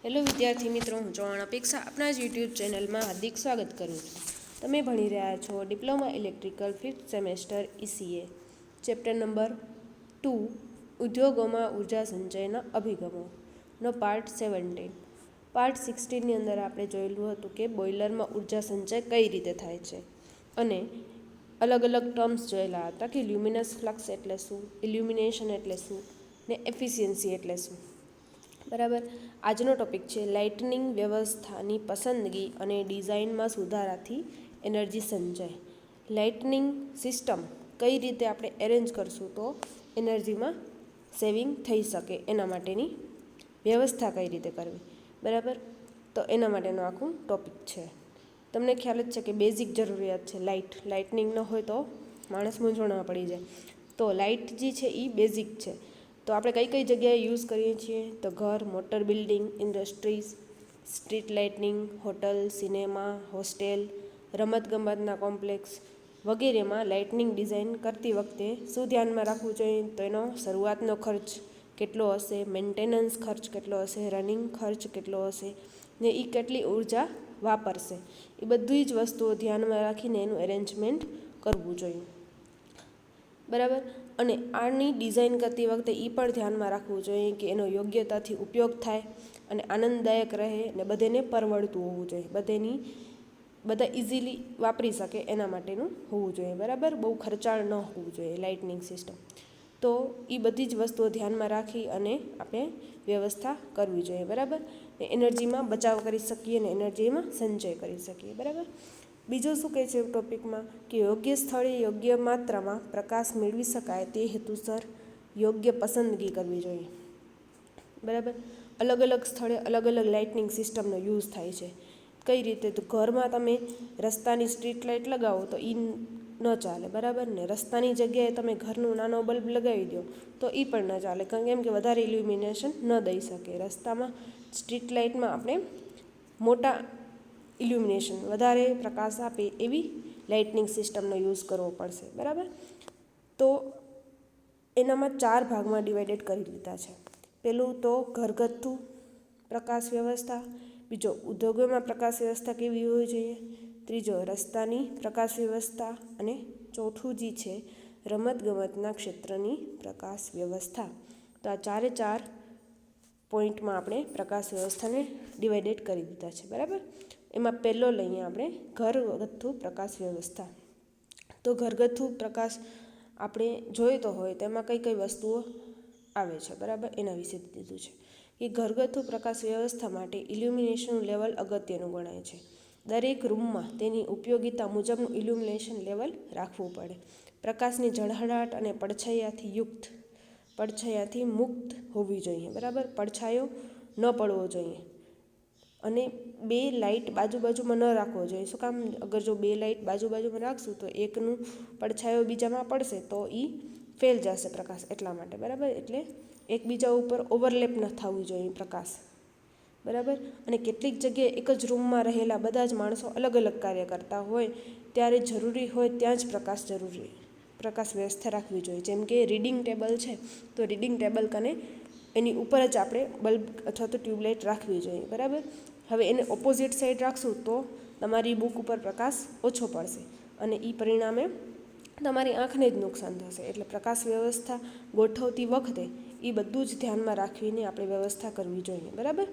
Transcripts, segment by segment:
Hello વિદ્યાર્થી મિત્રો, હું ચૌહાણ અપેક્ષા આપણા જ યુટ્યુબ ચેનલમાં હાર્દિક સ્વાગત કરું છું. તમે ભણી રહ્યા છો diploma electrical 5th semester ECA, chapter number 2 ઉદ્યોગોમાં ઉર્જા સંચયના અભિગમોનો પાર્ટ 17. પાર્ટ 16ની અંદર આપણે જોયેલું હતું કે બોઇલરમાં ઉર્જા સંચય કઈ રીતે થાય છે અને અલગ અલગ ટર્મ્સ જોયેલા હતા કે લ્યુમિનસ ફ્લક્સ એટલે શું, ઇલ્યુમિનેશન એટલે શું ને એફિશિયન્સી એટલે શું. બરાબર. આજનો ટોપિક છે લાઇટનિંગ વ્યવસ્થાની પસંદગી અને ડિઝાઇનમાં સુધારાથી એનર્જી સંચય. લાઇટનિંગ સિસ્ટમ કઈ રીતે આપણે એરેન્જ કરશું તો એનર્જીમાં સેવિંગ થઈ શકે, એના માટેની વ્યવસ્થા કઈ રીતે કરવી. બરાબર. તો એના માટેનું આખું ટોપિક છે. તમને ખ્યાલ જ છે કે બેઝિક જરૂરિયાત છે લાઇટનિંગ ન હોય તો માણસ મૂંઝવણમાં પડી જાય. તો લાઇટ જે છે એ બેઝિક છે. તો આપણે કઈ કઈ જગ્યાએ યુઝ કરીએ છીએ તો ઘર, motor building, industries, street lightning, hotel, cinema, hostel, રમતગમતના કોમ્પ્લેક્સ વગેરેમાં લાઇટનિંગ ડિઝાઇન કરતી વખતે શું ધ્યાનમાં રાખવું જોઈએ તો એનો શરૂઆતનો ખર્ચ કેટલો હશે, મેન્ટેનન્સ ખર્ચ કેટલો હશે, રનિંગ ખર્ચ કેટલો હશે ને એ કેટલી ઉર્જા વાપરશે, એ બધી જ વસ્તુઓ ધ્યાનમાં રાખીને એનું એરેન્જમેન્ટ કરવું જોઈએ. બરાબર. અને આની ડિઝાઇન કરતી વખતે એ પણ ધ્યાનમાં રાખવું જોઈએ કે એનો યોગ્યતાથી ઉપયોગ થાય અને આનંદદાયક રહે અને બધાને પરવડતું હોવું જોઈએ, બધા ઇઝીલી વાપરી શકે એના માટેનું હોવું જોઈએ. બરાબર. બહુ ખર્ચાળ ન હોવું જોઈએ લાઇટનિંગ સિસ્ટમ. તો એ બધી જ વસ્તુઓ ધ્યાનમાં રાખી અને આપણે વ્યવસ્થા કરવી જોઈએ. બરાબર. એનર્જીમાં બચાવ કરી શકીએ અને એનર્જીમાં સંચય કરી શકીએ. બરાબર. બીજું શું કહે છે ટોપિકમાં કે યોગ્ય સ્થળે યોગ્ય માત્રામાં પ્રકાશ મેળવી શકાય તે હેતુસર યોગ્ય પસંદગી કરવી જોઈએ. બરાબર. અલગ અલગ સ્થળે અલગ અલગ લાઇટનિંગ સિસ્ટમનો યુઝ થાય છે. કઈ રીતે તો ઘરમાં તમે રસ્તાની સ્ટ્રીટ લાઇટ લગાવો તો એ ન ચાલે. બરાબર ને. રસ્તાની જગ્યાએ તમે ઘરનું નાનો બલ્બ લગાવી દો તો એ પણ ન ચાલે, કેમ કે વધારે ઇલ્યુમિનેશન ન દઈ શકે. રસ્તામાં સ્ટ્રીટ લાઇટમાં આપણે મોટા ઇલ્યુમિનેશન વધારે પ્રકાશ આપે એવી લાઇટનિંગ સિસ્ટમનો યુઝ કરવો પડશે. બરાબર. તો એનામાં 4 ભાગમાં ડિવાઇડેડ કરી દીધા છે. પહેલું તો ઘરગથ્થુ પ્રકાશ વ્યવસ્થા, બીજો ઉદ્યોગોમાં પ્રકાશ વ્યવસ્થા કેવી હોવી જોઈએ, ત્રીજો રસ્તાની પ્રકાશ વ્યવસ્થા અને ચોથું જે છે રમતગમતના ક્ષેત્રની પ્રકાશ વ્યવસ્થા. તો આ 4 પોઈન્ટમાં આપણે પ્રકાશ વ્યવસ્થાને ડિવાઇડેડ કરી દીધા છે. બરાબર. એમાં પહેલો લઈએ આપણે ઘરગથ્થુ પ્રકાશ વ્યવસ્થા. તો ઘરગથ્થુ પ્રકાશ આપણે જોઈતો હોય તેમાં કઈ કઈ વસ્તુઓ આવે છે. બરાબર. એના વિશે દીધું છે કે ઘરગથ્થુ પ્રકાશ વ્યવસ્થા માટે ઇલ્યુમિનેશનનું લેવલ અગત્યનું ગણાય છે. દરેક રૂમમાં તેની ઉપયોગિતા મુજબનું ઇલ્યુમિનેશન લેવલ રાખવું પડે. પ્રકાશની ઝળહળાટ અને પડછાયાથી મુક્ત હોવી જોઈએ. બરાબર. પડછાયો ન પડવો જોઈએ અને 2 લાઇટ બાજુબાજુમાં ન રાખવો જોઈએ. શું કામ? અગર જો 2 લાઇટ બાજુબાજુમાં રાખશું તો એકનું પડછાયો બીજામાં પડશે તો એ ફેલ જશે પ્રકાશ, એટલા માટે. બરાબર. એટલે એકબીજા ઉપર ઓવરલેપ ન થવું જોઈએ પ્રકાશ. બરાબર. અને કેટલીક જગ્યાએ એક જ રૂમમાં રહેલા બધા જ માણસો અલગ અલગ કાર્ય કરતા હોય ત્યારે જરૂરી હોય ત્યાં જ પ્રકાશ વ્યવસ્થા રાખવી જોઈએ. જેમ કે રીડિંગ ટેબલ છે તો રીડિંગ ટેબલ કને એની ઉપર જ આપણે બલ્બ અથવા તો ટ્યુબલાઇટ રાખવી જોઈએ. બરાબર. હવે એને ઓપોઝિટ સાઈડ રાખશું તો તમારી બુક ઉપર પ્રકાશ ઓછો પડશે અને એ પરિણામે તમારી આંખને જ નુકસાન થશે. એટલે પ્રકાશ વ્યવસ્થા ગોઠવતી વખતે એ બધું જ ધ્યાનમાં રાખીને આપણે વ્યવસ્થા કરવી જોઈએ. બરાબર.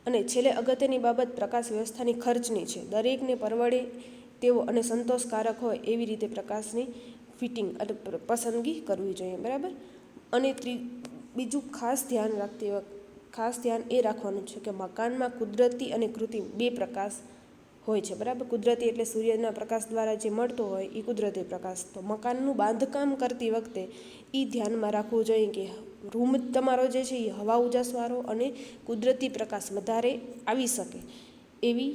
અને છેલ્લે અગત્યની બાબત પ્રકાશ વ્યવસ્થાની ખર્ચની છે. દરેકને પરવડે તેવો અને સંતોષકારક હોય એવી રીતે પ્રકાશની ફિટિંગ અને પસંદગી કરવી જોઈએ. બરાબર. અને બીજું ખાસ ધ્યાન એ રાખવાનું છે કે મકાનમાં કુદરતી અને કૃત્રિમ 2 પ્રકાશ હોય છે. બરાબર. કુદરતી એટલે સૂર્યના પ્રકાશ દ્વારા જે મળતો હોય એ કુદરતી પ્રકાશ. તો મકાનનું બાંધકામ કરતી વખતે એ ધ્યાનમાં રાખવું જોઈએ કે રૂમ તમારો જે છે એ હવા ઉજાસવાળો અને કુદરતી પ્રકાશ વધારે આવી શકે એવી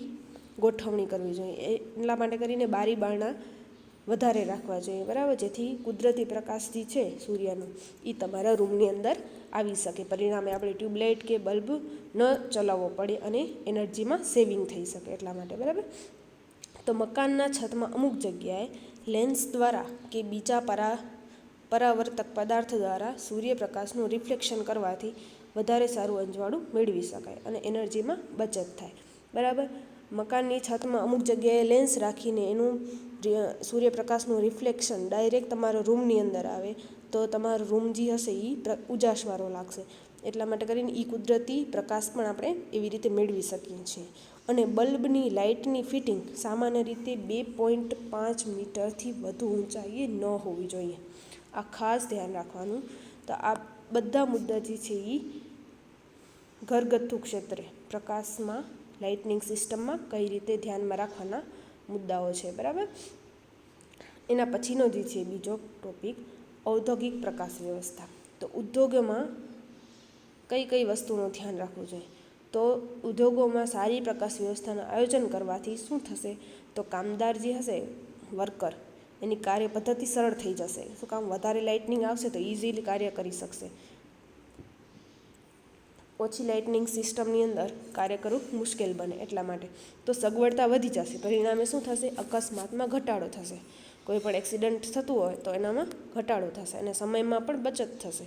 ગોઠવણી કરવી જોઈએ. એટલા માટે કરીને બારી બારણા વધારે રાખવા જોઈએ. બરાબર. જેથી કુદરતી પ્રકાશ જે છે સૂર્યનો એ તમારા રૂમની અંદર આવી શકે. પરિણામે આપણે ટ્યુબલાઇટ કે બલ્બ ન ચલાવવો પડે અને એનર્જીમાં સેવિંગ થઈ શકે એટલા માટે. બરાબર. તો મકાનના છતમાં અમુક જગ્યાએ લેન્સ દ્વારા કે બીજા પરાવર્તક પદાર્થ દ્વારા સૂર્યપ્રકાશનું રિફ્લેક્શન કરવાથી વધારે સારું અંજવાળું મેળવી શકાય અને એનર્જીમાં બચત થાય. બરાબર. મકાનની છતમાં અમુક જગ્યાએ લેન્સ રાખીને એનું સૂર્યપ્રકાશનું રિફ્લેક્શન ડાયરેક્ટ તમારા રૂમની અંદર આવે તો તમારો રૂમ જે હશે એ ઉજાસવાળો લાગશે. એટલા માટે કરીને એ કુદરતી પ્રકાશ પણ આપણે એવી રીતે મેળવી શકીએ છીએ. અને બલ્બની લાઇટની ફિટિંગ સામાન્ય રીતે 2.5 મીટરથી વધુ ઊંચાઈએ ન હોવી જોઈએ. આ ખાસ ધ્યાન રાખવાનું. તો આ બધા મુદ્દા જે છે એ ઘરગથ્થુ ક્ષેત્રે પ્રકાશમાં લાઇટનિંગ સિસ્ટમમાં કઈ રીતે ધ્યાનમાં રાખવાના મુદ્દાઓ છે. બરાબર. એના પછીનો જે છે બીજો ટોપિક ઔદ્યોગિક પ્રકાશ વ્યવસ્થા. તો ઉદ્યોગોમાં કઈ કઈ વસ્તુનું ધ્યાન રાખવું જોઈએ. તો ઉદ્યોગોમાં સારી પ્રકાશ વ્યવસ્થાનું આયોજન કરવાથી શું થશે, તો કામદાર જે હશે વર્કર એની કાર્ય પદ્ધતિ સરળ થઈ જશે. શું કામ, વધારે લાઇટનિંગ આવશે તો ઇઝીલી કાર્ય કરી શકશે. ઓછી લાઇટનિંગ સિસ્ટમની અંદર કાર્ય કરવું મુશ્કેલ બને એટલા માટે. તો સગવડતા વધી જશે. પરિણામે શું થશે, અકસ્માતમાં ઘટાડો થશે. કોઈ પણ એક્સિડન્ટ થતું હોય તો એનામાં ઘટાડો થશે અને સમયમાં પણ બચત થશે.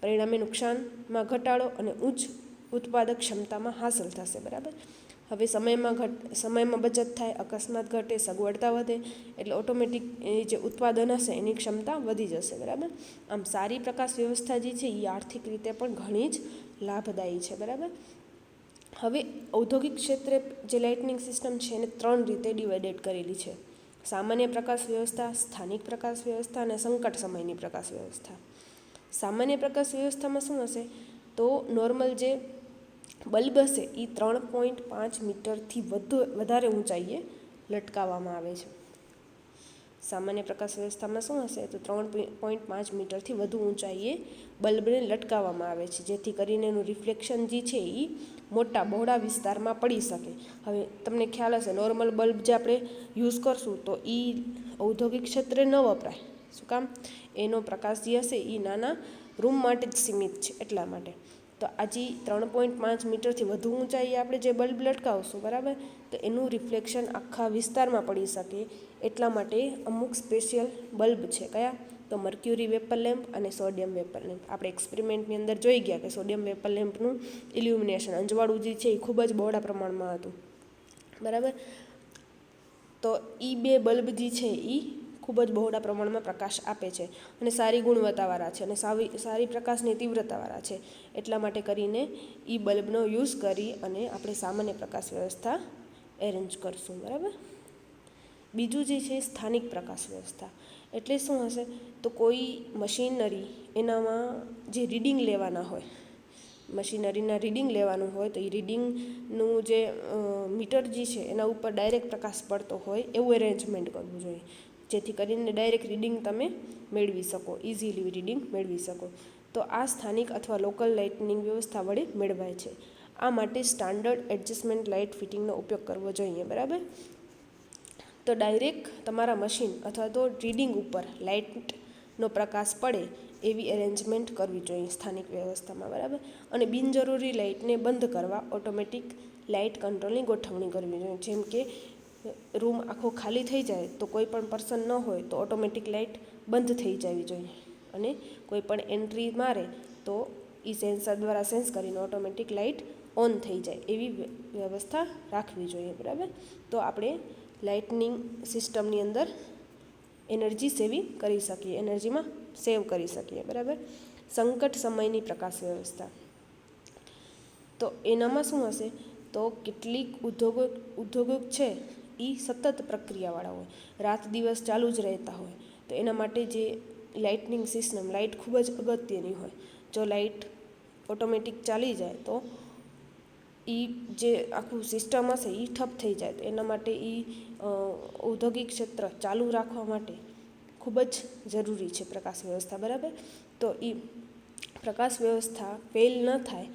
પરિણામે નુકસાનમાં ઘટાડો અને ઉચ્ચ ઉત્પાદક ક્ષમતામાં હાંસલ થશે. બરાબર. હવે સમયમાં બચત થાય, અકસ્માત ઘટે, સગવડતા વધે એટલે ઓટોમેટિક એ જે ઉત્પાદન હશે એની ક્ષમતા વધી જશે. બરાબર. આમ સારી પ્રકાશ વ્યવસ્થા જે છે એ આર્થિક રીતે પણ ઘણી જ લાભદાયી છે. બરાબર. હવે ઔદ્યોગિક ક્ષેત્રે જે લાઇટનિંગ સિસ્ટમ છે એને 3 રીતે ડિવાઇડેડ કરેલી છે. સામાન્ય પ્રકાશ વ્યવસ્થા, સ્થાનિક પ્રકાશ વ્યવસ્થા અને સંકટ સમયની પ્રકાશ વ્યવસ્થા. સામાન્ય પ્રકાશ વ્યવસ્થામાં શું હશે, તો નોર્મલ જે બલ્બ હશે એ 3.5 મીટરથી વધારે ઊંચાઈએ લટકાવવામાં આવે છે. સામાન્ય પ્રકાશ વ્યવસ્થામાં શું હશે, તો 3.5 મીટરથી વધુ ઊંચાઈએ બલ્બને લટકાવવામાં આવે છે, જેથી કરીને એનું રિફ્લેક્શન જે છે એ મોટા બહોળા વિસ્તારમાં પડી શકે. હવે તમને ખ્યાલ હશે, નોર્મલ બલ્બ જે આપણે યુઝ કરશું તો એ ઔદ્યોગિક ક્ષેત્રે ન વપરાય. શું કામ, એનો પ્રકાશ જે હશે એ નાના રૂમ માટે જ સીમિત છે એટલા માટે. તો આજે 3.5 મીટરથી વધુ ઊંચાઈએ આપણે જે બલ્બ લટકાવશું, બરાબર, તો એનું રિફ્લેક્શન આખા વિસ્તારમાં પડી શકે. એટલા માટે અમુક સ્પેશિયલ બલ્બ છે. કયા, તો મર્ક્યુરી વેપર લેમ્પ અને સોડિયમ વેપર લેમ્પ. આપણે એક્સપેરિમેન્ટની અંદર જોઈ ગયા કે સોડિયમ વેપર લેમ્પનું ઇલ્યુમિનેશન અંજવાળું જે છે એ ખૂબ જ બહોળા પ્રમાણમાં હતું. બરાબર. તો એ 2 બલ્બ જે છે એ ખૂબ જ બહોળા પ્રમાણમાં પ્રકાશ આપે છે અને સારી ગુણવત્તાવાળા છે અને સારી પ્રકાશની તીવ્રતાવાળા છે. એટલા માટે કરીને એ બલ્બનો યુઝ કરી અને આપણે સામાન્ય પ્રકાશ વ્યવસ્થા એરેન્જ કરશું. બરાબર. બીજું જે છે સ્થાનિક પ્રકાશ વ્યવસ્થા. એટલે શું હશે, તો કોઈ મશીનરી એનામાં જે રીડિંગ લેવાના હોય, મશીનરીના રીડિંગ લેવાનું હોય તો એ રીડિંગનું જે મીટર જે છે એના ઉપર ડાયરેક્ટ પ્રકાશ પડતો હોય એવું એરેન્જમેન્ટ કરવું જોઈએ, જેથી કરીને ડાયરેક્ટ રીડિંગ તમે મેળવી શકો, ઇઝીલી રીડિંગ મેળવી શકો. તો આ સ્થાનિક અથવા લોકલ લાઇટનિંગ વ્યવસ્થા વડે મેળવાય છે. આ માટે સ્ટાન્ડર્ડ એડજસ્ટમેન્ટ લાઇટ ફિટિંગનો ઉપયોગ કરવો જોઈએ. બરાબર. તો ડાયરેક્ટ તમારા મશીન અથવા તો રીડિંગ ઉપર લાઇટનો પ્રકાશ પડે એવી એરેન્જમેન્ટ કરવી જોઈએ સ્થાનિક વ્યવસ્થામાં. બરાબર. અને બિનજરૂરી લાઇટને બંધ કરવા ઓટોમેટિક લાઇટ કંટ્રોલની ગોઠવણી કરવી જોઈએ. જેમ કે રૂમ આખો ખાલી થઈ જાય તો કોઈ પણ પર્સન ન હોય તો ઓટોમેટિક લાઇટ બંધ થઈ જવી જોઈએ અને કોઈ પણ એન્ટ્રી મારે તો એ સેન્સર દ્વારા સેન્સ કરીને ઓટોમેટિક લાઇટ ઓન થઈ જાય એવી વ્યવસ્થા રાખવી જોઈએ. બરાબર. તો આપણે લાઇટનિંગ સિસ્ટમની અંદર એનર્જી સેવિંગ કરી શકીએ, એનર્જીમાં સેવ કરી શકીએ. બરાબર. સંકટ સમયની પ્રકાશ વ્યવસ્થા. તો એનામાં શું હશે, તો કેટલીક ઉદ્યોગો છે એ સતત પ્રક્રિયાવાળા હોય, રાત દિવસ ચાલુ જ રહેતા હોય. તો એના માટે જે લાઇટનિંગ સિસ્ટમ, લાઇટ ખૂબ જ અગત્યની હોય. જો લાઇટ ઓટોમેટિક ચાલી જાય તો એ જે આખું સિસ્ટમ હશે એ ઠપ થઈ જાય. તો એના માટે એ ઔદ્યોગિક ક્ષેત્ર ચાલુ રાખવા માટે ખૂબ જ જરૂરી છે પ્રકાશ વ્યવસ્થા. બરાબર. તો એ પ્રકાશ વ્યવસ્થા ફેલ ન થાય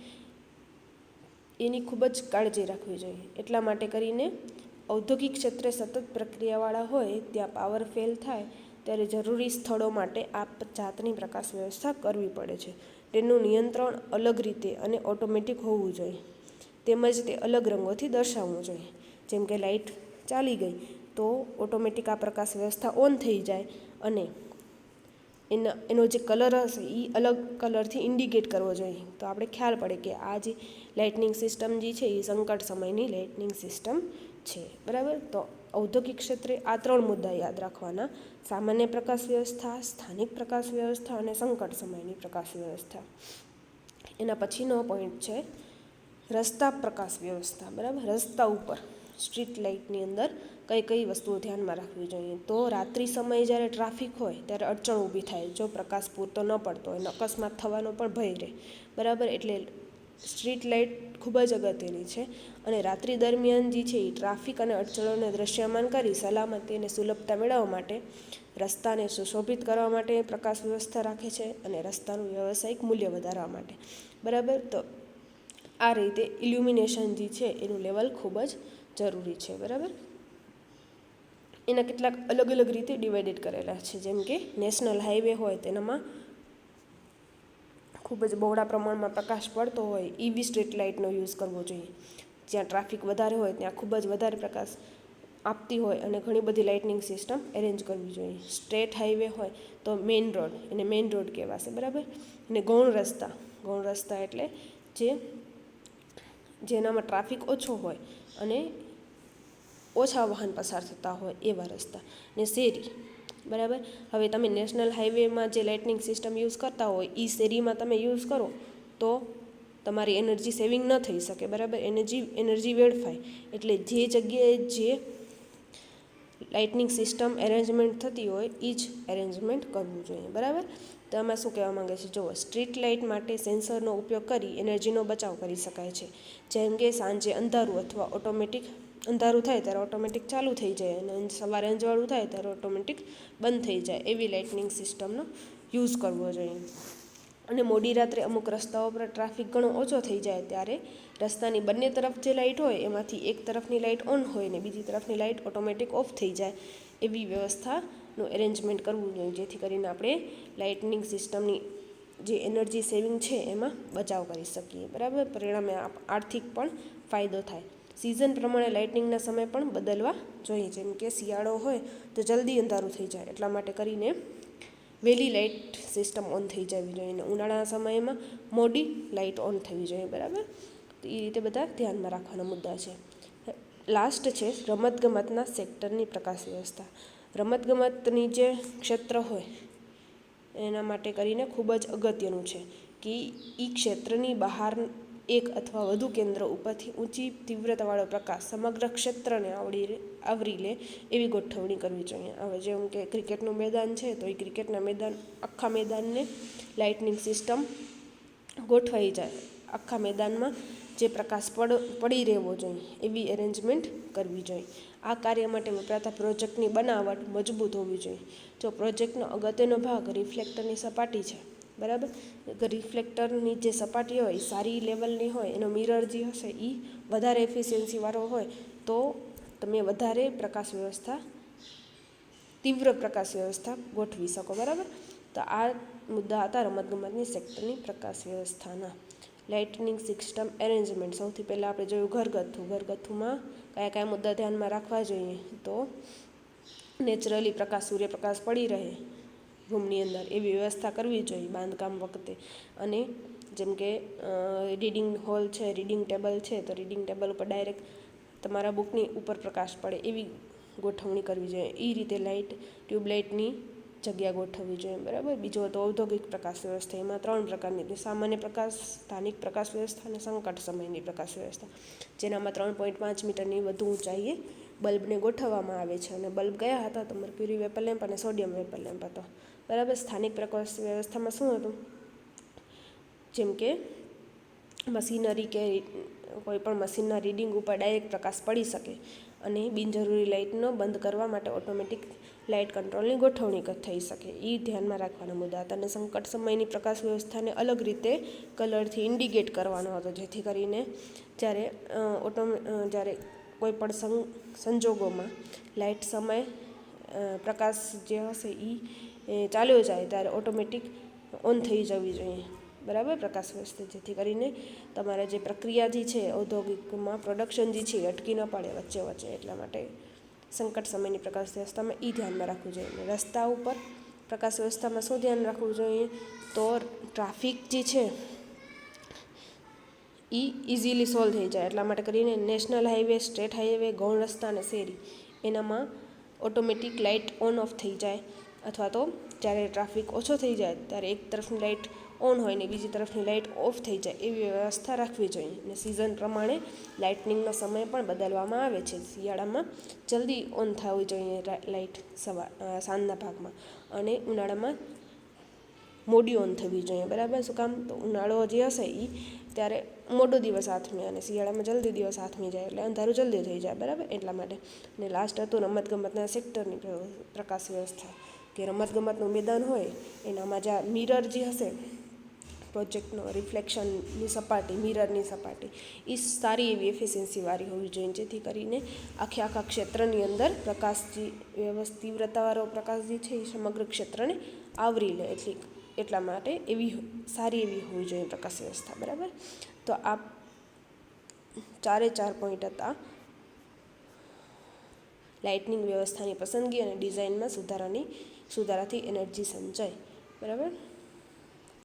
એની ખૂબ જ કાળજી રાખવી જોઈએ. એટલા માટે કરીને ઔદ્યોગિક ક્ષેત્રે સતત પ્રક્રિયાવાળા હોય ત્યાં પાવર ફેલ થાય ત્યારે જરૂરી સ્થળો માટે આ જાતની પ્રકાશ વ્યવસ્થા કરવી પડે છે. તેનું નિયંત્રણ અલગ રીતે અને ઓટોમેટિક હોવું જોઈએ, તેમજ તે અલગ રંગોથી દર્શાવવું જોઈએ. જેમ કે લાઇટ ચાલી ગઈ તો ઓટોમેટિક આ પ્રકાશ વ્યવસ્થા ઓન થઈ જાય અને એનો જે કલર હશે એ અલગ કલરથી ઇન્ડિકેટ કરવો જોઈએ, તો આપણે ખ્યાલ પડે કે આ જે લાઇટનિંગ સિસ્ટમ જે છે એ સંકટ સમયની લાઇટનિંગ સિસ્ટમ છે. બરાબર. તો ઔદ્યોગિક ક્ષેત્રે આ 3 મુદ્દા યાદ રાખવાના: સામાન્ય પ્રકાશ વ્યવસ્થા, સ્થાનિક પ્રકાશ વ્યવસ્થા અને સંકટ સમયની પ્રકાશ વ્યવસ્થા. એના પછીનો પોઈન્ટ છે રસ્તા પ્રકાશ વ્યવસ્થા. બરાબર. રસ્તા ઉપર સ્ટ્રીટ લાઇટની અંદર કઈ કઈ વસ્તુઓ ધ્યાનમાં રાખવી જોઈએ. તો રાત્રિ સમયે જ્યારે ટ્રાફિક હોય ત્યારે અડચણ ઊભી થાય, જો પ્રકાશ પૂરતો ન પડતો હોય, અકસ્માત થવાનો પણ ભય રહે. બરાબર. એટલે સ્ટ્રીટ લાઇટ ખૂબ જ અગત્યની છે. અને રાત્રિ દરમિયાન જે છે એ ટ્રાફિક અને અડચણોને દૃશ્યમાન કરી સલામતી અને સુલભતા મેળવવા માટે રસ્તાને સુશોભિત કરવા માટે પ્રકાશ વ્યવસ્થા રાખે છે, અને રસ્તાનું વ્યવસાયિક મૂલ્ય વધારવા માટે. બરાબર. તો આ રીતે ઇલ્યુમિનેશન જે છે એનું લેવલ ખૂબ જ જરૂરી છે. બરાબર. એના કેટલાક અલગ અલગ રીતે ડિવાઇડેડ કરેલા છે, જેમ કે નેશનલ હાઈવે હોય તેનામાં ખૂબ જ બહોળા પ્રમાણમાં પ્રકાશ પડતો હોય એવી સ્ટ્રીટ લાઇટનો યુઝ કરવો જોઈએ. જ્યાં ટ્રાફિક વધારે હોય ત્યાં ખૂબ જ વધારે પ્રકાશ આપતી હોય અને ઘણી બધી લાઇટનિંગ સિસ્ટમ એરેન્જ કરવી જોઈએ. સ્ટેટ હાઈવે હોય તો મેઇન રોડ, એને મેઇન રોડ કહેવાશે. બરાબર. અને ગૌણ રસ્તા એટલે જેનામાં ટ્રાફિક ઓછો હોય અને ઓછા વાહન પસાર થતા હોય એવા રસ્તા. ને શેરી. બરાબર. હવે તમે નેશનલ હાઈવેમાં જે લાઇટનિંગ સિસ્ટમ યુઝ કરતા હોય એ શેરીમાં તમે યુઝ કરો તો તમારી એનર્જી સેવિંગ ન થઈ શકે. બરાબર. એનર્જી વેડફાય. એટલે જે જગ્યાએ જે લાઇટનિંગ સિસ્ટમ એરેન્જમેન્ટ થતી હોય એ જ એરેન્જમેન્ટ કરવું જોઈએ. બરાબર. તો આમાં શું કહેવા માંગે છે, જુઓ, સ્ટ્રીટ લાઇટ માટે સેન્સરનો ઉપયોગ કરી એનર્જીનો બચાવ કરી શકાય છે. જેમ કે સાંજે અંધારું અથવા ઓટોમેટિક અંધારું થાય ત્યારે ઓટોમેટિક ચાલુ થઈ જાય અને સવારે અંજવાળું થાય ત્યારે ઓટોમેટિક બંધ થઈ જાય એવી લાઇટનિંગ સિસ્ટમનો યુઝ કરવો જોઈએ. અને મોડી રાત્રે અમુક રસ્તાઓ પર ટ્રાફિક ઘણો ઓછો થઈ જાય ત્યારે રસ્તાની બંને તરફ જે લાઇટ હોય એમાંથી એક તરફની લાઇટ ઓન હોય ને બીજી તરફની લાઇટ ઓટોમેટિક ઓફ થઈ જાય એવી વ્યવસ્થાનું એરેન્જમેન્ટ કરવું જોઈએ, જેથી કરીને આપણે લાઇટનિંગ સિસ્ટમની જે એનર્જી સેવિંગ છે એમાં બચાવ કરી શકીએ. બરાબર. પરિણામે આર્થિક પણ ફાયદો થાય. સિઝન પ્રમાણે લાઇટનિંગના સમય પણ બદલવા જોઈએ. જેમ કે શિયાળો હોય તો જલ્દી અંધારું થઈ જાય, એટલા માટે કરીને વહેલી લાઇટ સિસ્ટમ ઓન થઈ જવી જોઈએ, અને ઉનાળાના સમયમાં મોડી લાઇટ ઓન થવી જોઈએ. બરાબર. તો એ રીતે બધા ધ્યાનમાં રાખવાના મુદ્દા છે. લાસ્ટ છે રમતગમતના સેક્ટરની પ્રકાશ વ્યવસ્થા. રમતગમતની જે ક્ષેત્ર હોય એના માટે કરીને ખૂબ જ અગત્યનું છે કે એ ક્ષેત્રની બહાર એક અથવા વધુ કેન્દ્ર ઉપરથી ઊંચી તીવ્રતાવાળો પ્રકાશ સમગ્ર ક્ષેત્રને આવરી લે એવી ગોઠવણી કરવી જોઈએ. હવે જેમ કે ક્રિકેટનું મેદાન છે તો એ ક્રિકેટના આખા મેદાનને લાઇટનિંગ સિસ્ટમ ગોઠવાઈ જાય. આખા મેદાનમાં જે પ્રકાશ પડી રહેવો જોઈએ એવી એરેન્જમેન્ટ કરવી જોઈએ. આ કાર્ય માટે વપરાતા પ્રોજેક્ટની બનાવટ મજબૂત હોવી જોઈએ. જો પ્રોજેક્ટનો અગત્યનો ભાગ રિફ્લેક્ટરની સપાટી છે. બરાબર. રિફ્લેક્ટરની જે સપાટી હોય એ સારી લેવલની હોય, એનો મિરર જે હશે એ વધારે એફિશિયન્સીવાળો હોય તો તમે વધારે પ્રકાશ વ્યવસ્થા, તીવ્ર પ્રકાશ વ્યવસ્થા ગોઠવી શકો. બરાબર. તો આ મુદ્દા હતા રમતગમતની સેક્ટરની પ્રકાશ વ્યવસ્થાના. Lightning system arrangement. સૌથી પહેલાં આપણે જોયું ઘરગથ્થુમાં કયા કયા મુદ્દા ધ્યાનમાં રાખવા જોઈએ. તો નેચરલી સૂર્યપ્રકાશ પડી રહે રૂમની અંદર એવી વ્યવસ્થા કરવી જોઈએ બાંધકામ વખતે. અને જેમ કે રીડિંગ હોલ છે, રીડિંગ ટેબલ છે, તો રીડિંગ ટેબલ ઉપર ડાયરેક્ટ તમારા બુકની ઉપર પ્રકાશ પડે એવી ગોઠવણી કરવી જોઈએ. એ રીતે ટ્યુબલાઇટની જગ્યા ગોઠવવી જોઈએ. બરાબર. બીજો તો ઔદ્યોગિક પ્રકાશ વ્યવસ્થા. એમાં 3 પ્રકારની: સામાન્ય પ્રકાશ, સ્થાનિક પ્રકાશ વ્યવસ્થા અને સંકટ સમયની પ્રકાશ વ્યવસ્થા, જેનામાં 3.5 મીટરની વધુ ઊંચાઈએ બલ્બને ગોઠવવામાં આવે છે. અને બલ્બ કયા હતા? તો મર્ક્યુરી વેપર લેમ્પ અને સોડિયમ વેપર લેમ્પ હતો. બરાબર. સ્થાનિક પ્રકાશ વ્યવસ્થામાં શું હતું? જેમ કે મશીનરી કે કોઈ પણ મશીનના રીડિંગ ઉપર ડાયરેક્ટ પ્રકાશ પડી શકે અને બિનજરૂરી લાઇટનો બંધ કરવા માટે ઓટોમેટિક લાઇટ કંટ્રોલની ગોઠવણી થઈ શકે. એ ધ્યાનમાં રાખવાના મુદ્દા હતા. અને સંકટ સમયની પ્રકાશ વ્યવસ્થાને અલગ રીતે કલરથી ઇન્ડિકેટ કરવાનો હતો, જેથી કરીને જ્યારે કોઈ પણ સંજોગોમાં લાઇટ સમય પ્રકાશ જે હશે એ ચાલ્યો જાય ત્યારે ઓટોમેટિક ઓન થઈ જવી જોઈએ. બરાબર. પ્રકાશ વ્યવસ્થા, જેથી કરીને તમારે જે પ્રક્રિયા જે છે ઔદ્યોગિકમાં પ્રોડક્શન જે છે એ અટકી ન પડે વચ્ચે. એટલા માટે સંકટ સમયની પ્રકાશ વ્યવસ્થામાં એ ધ્યાનમાં રાખવું જોઈએ. રસ્તા ઉપર પ્રકાશ વ્યવસ્થામાં શું ધ્યાન રાખવું જોઈએ, તો ટ્રાફિક જે છે એ ઇઝીલી સોલ્વ થઈ જાય. એટલા માટે કરીને નેશનલ હાઈવે, સ્ટેટ હાઈવે, ગૌણ રસ્તા અને શેરી એનામાં ઓટોમેટિક લાઇટ ઓન ઓફ થઈ જાય, અથવા તો જ્યારે ટ્રાફિક ઓછો થઈ જાય ત્યારે એક તરફની લાઇટ ઓન હોય ને બીજી તરફની લાઇટ ઓફ થઈ જાય એવી વ્યવસ્થા રાખવી જોઈએ. અને સિઝન પ્રમાણે લાઇટનિંગનો સમય પણ બદલવામાં આવે છે. શિયાળામાં જલ્દી ઓન થવી જોઈએ લાઇટ સાંજના ભાગમાં, અને ઉનાળામાં મોડી ઓન થવી જોઈએ. બરાબર. શું કામ? તો ઉનાળો જે હશે એ ત્યારે મોડો દિવસ આથમે અને શિયાળામાં જલ્દી દિવસ આથમી જાય એટલે અંધારું જલ્દી થઈ જાય. બરાબર. એટલા માટે. અને લાસ્ટ હતું રમતગમતના સેક્ટરની પ્રકાશ વ્યવસ્થા, કે રમતગમતનું મેદાન હોય એનામાં જ્યાં મિરર જે હશે, પ્રોજેક્ટનો રિફ્લેક્શનની સપાટી, મિરરની સપાટી એ સારી એવી એફિશિયન્સીવાળી હોવી જોઈએ, જેથી કરીને આખા ક્ષેત્રની અંદર પ્રકાશ જે તીવ્રતાવાળો પ્રકાશ જે છે એ સમગ્ર ક્ષેત્રને આવરી લે. એટલા માટે એવી સારી એવી હોવી જોઈએ પ્રકાશ વ્યવસ્થા. બરાબર. તો આ 4 પોઈન્ટ હતા લાઇટનિંગ વ્યવસ્થાની પસંદગી અને ડિઝાઇનમાં સુધારાથી એનર્જી સંચય. બરાબર.